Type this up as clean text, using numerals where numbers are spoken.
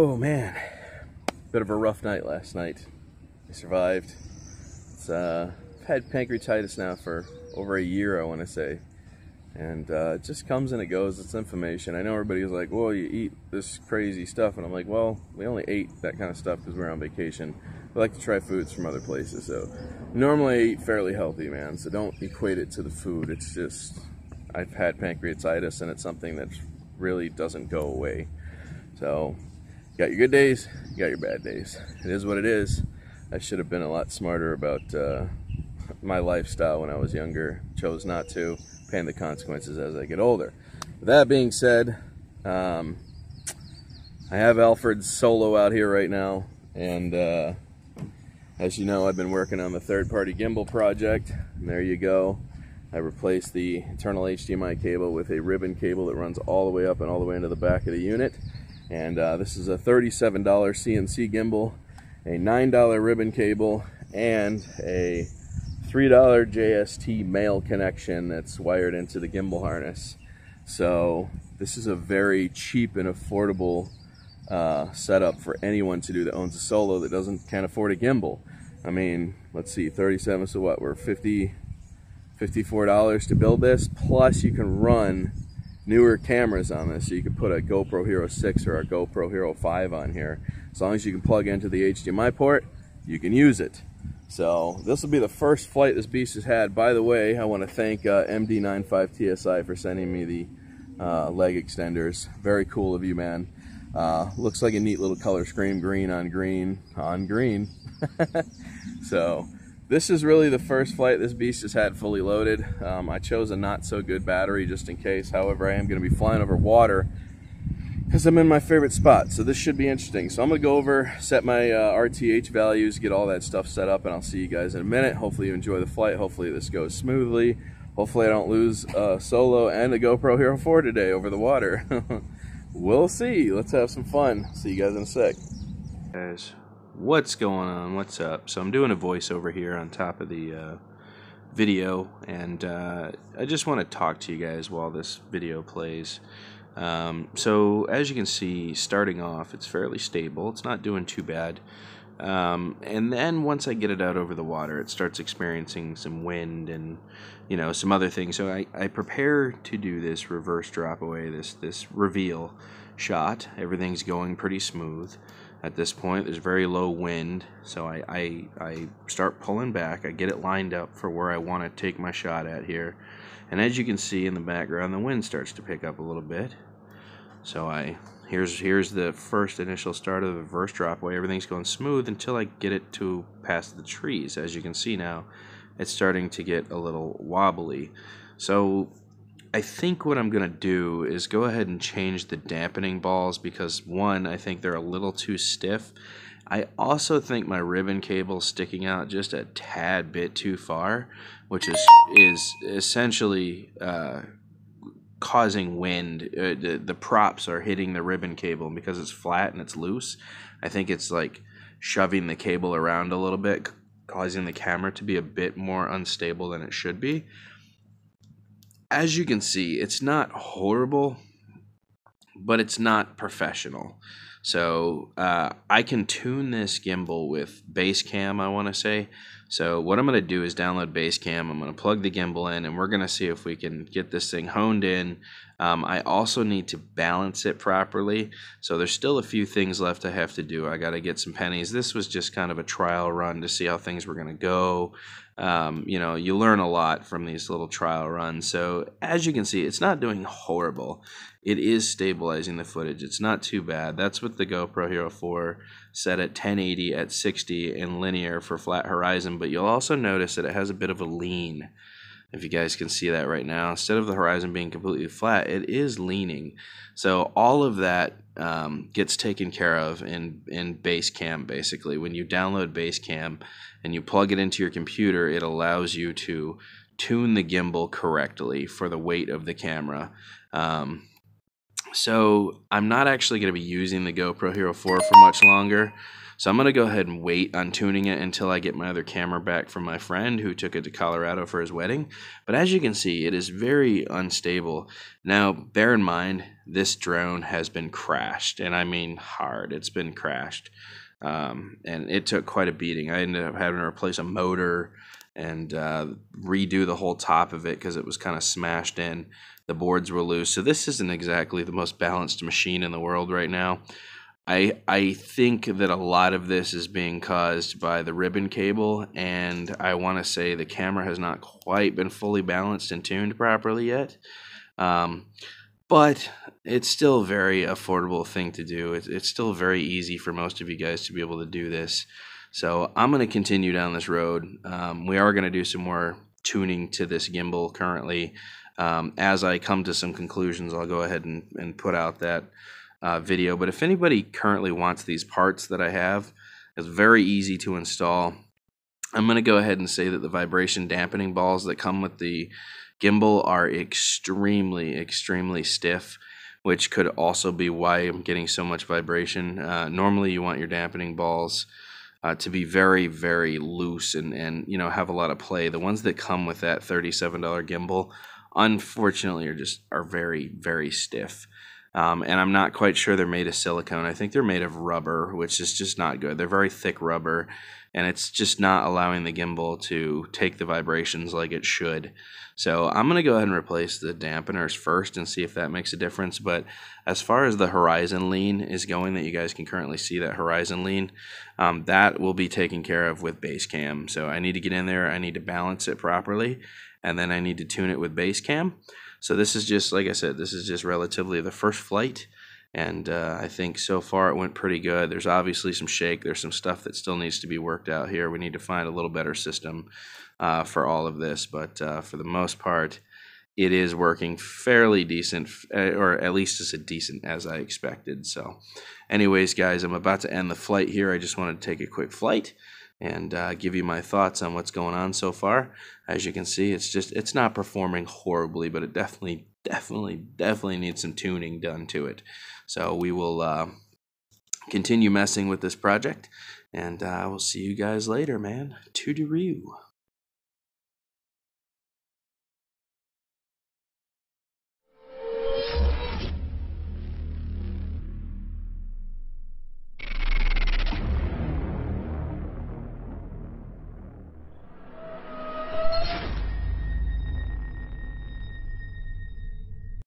Oh man, bit of a rough night last night. I survived. I've had pancreatitis now for over a year, I want to say. And it just comes and it goes. It's inflammation. I know everybody's like, well, you eat this crazy stuff. And I'm like, well, we only ate that kind of stuff because we were on vacation. We like to try foods from other places. So normally I eat fairly healthy, man. So don't equate it to the food. It's just, I've had pancreatitis and it's something that really doesn't go away. So you got your good days, you got your bad days. It is what it is. I should have been a lot smarter about my lifestyle when I was younger. Chose not to. Paying the consequences as I get older. With that being said, I have Alfred's Solo out here right now, and as you know, I've been working on the third-party gimbal project, and there you go. I replaced the internal HDMI cable with a ribbon cable that runs all the way up and all the way into the back of the unit. And this is a $37 CNC gimbal, a $9 ribbon cable, and a $3 JST male connection that's wired into the gimbal harness. So this is a very cheap and affordable setup for anyone to do that owns a Solo that can't afford a gimbal. I mean, let's see, 37, so what, we're $54 to build this, plus you can run newer cameras on this. So you can put a GoPro Hero 6 or a GoPro Hero 5 on here. As long as you can plug into the HDMI port, you can use it. So this will be the first flight this beast has had. By the way, I want to thank MD95TSI for sending me the leg extenders. Very cool of you, man. Looks like a neat little color scheme, green on green on green. So this is really the first flight this beast has had fully loaded. I chose a not so good battery just in case. However, I am going to be flying over water because I'm in my favorite spot, so this should be interesting. So I'm going to go over, set my RTH values, get all that stuff set up, and I'll see you guys in a minute. Hopefully you enjoy the flight. Hopefully this goes smoothly. Hopefully I don't lose a Solo and a GoPro Hero 4 today over the water. We'll see. Let's have some fun. See you guys in a sec. Guys, what's going on? What's up? So I'm doing a voiceover here on top of the video, and I just want to talk to you guys while this video plays. So as you can see, starting off, it's fairly stable. It's not doing too bad. And then once I get it out over the water, it starts experiencing some wind and, you know, some other things. So I prepare to do this reverse drop away, this reveal shot. Everything's going pretty smooth at this point. There's very low wind. So I start pulling back. I get it lined up for where I want to take my shot at here. And as you can see in the background, the wind starts to pick up a little bit. So here's the first initial start of the reverse drop away. Everything's going smooth until I get it to past the trees. As you can see now, it's starting to get a little wobbly. So I think what I'm going to do is go ahead and change the dampening balls because, one, I think they're a little too stiff. I also think my ribbon cable's sticking out just a tad bit too far, which is essentially causing wind. The props are hitting the ribbon cable, and because it's flat and it's loose, I think it's like shoving the cable around a little bit, causing the camera to be a bit more unstable than it should be. As you can see, it's not horrible, but it's not professional. So I can tune this gimbal with Basecam, I want to say. So what I'm going to do is download Basecam. I'm going to plug the gimbal in, and we're going to see if we can get this thing honed in. I also need to balance it properly. So there's still a few things left I have to do. I got to get some pennies. This was just kind of a trial run to see how things were going to go. You know, you learn a lot from these little trial runs. So as you can see, it's not doing horrible. It is stabilizing the footage. It's not too bad. That's with the GoPro Hero 4 set at 1080 at 60 in linear for flat horizon. But you'll also notice that it has a bit of a lean. If you guys can see that right now, instead of the horizon being completely flat, it is leaning. So all of that gets taken care of in Basecam, basically. When you download Basecam and you plug it into your computer, it allows you to tune the gimbal correctly for the weight of the camera. So I'm not actually going to be using the GoPro Hero 4 for much longer. So I'm going to go ahead and wait on tuning it until I get my other camera back from my friend who took it to Colorado for his wedding. But as you can see, it is very unstable. Now, bear in mind, this drone has been crashed, and I mean hard. It's been crashed. And it took quite a beating. I ended up having to replace a motor and redo the whole top of it because it was kind of smashed in. The boards were loose. So this isn't exactly the most balanced machine in the world right now. I think that a lot of this is being caused by the ribbon cable, and I want to say the camera has not quite been fully balanced and tuned properly yet. But it's still a very affordable thing to do. It's still very easy for most of you guys to be able to do this. So I'm going to continue down this road. We are going to do some more tuning to this gimbal currently. As I come to some conclusions, I'll go ahead and put out that video. But if anybody currently wants these parts that I have, it's very easy to install. I'm going to go ahead and say that the vibration dampening balls that come with the gimbal are extremely stiff, which could also be why I'm getting so much vibration. Normally you want your dampening balls to be very loose and you know, have a lot of play. The ones that come with that $37 gimbal, unfortunately, are very stiff. And I'm not quite sure they're made of silicone. I think they're made of rubber, which is just not good. They're very thick rubber, and it's just not allowing the gimbal to take the vibrations like it should. So I'm going to go ahead and replace the dampeners first and see if that makes a difference. But as far as the horizon lean is going, that you guys can currently see that horizon lean, that will be taken care of with Basecam. So I need to get in there, I need to balance it properly, and then I need to tune it with Basecam. So this is just, like I said, this is just relatively the first flight, and I think so far it went pretty good. There's obviously some shake. There's some stuff that still needs to be worked out here. We need to find a little better system for all of this, but for the most part, it is working fairly decent, or at least as decent as I expected. So anyways, guys, I'm about to end the flight here. I just wanted to take a quick flight and give you my thoughts on what's going on so far. As you can see, it's not performing horribly, but it definitely needs some tuning done to it. So we will continue messing with this project, and I will see you guys later, man. Toodaloo.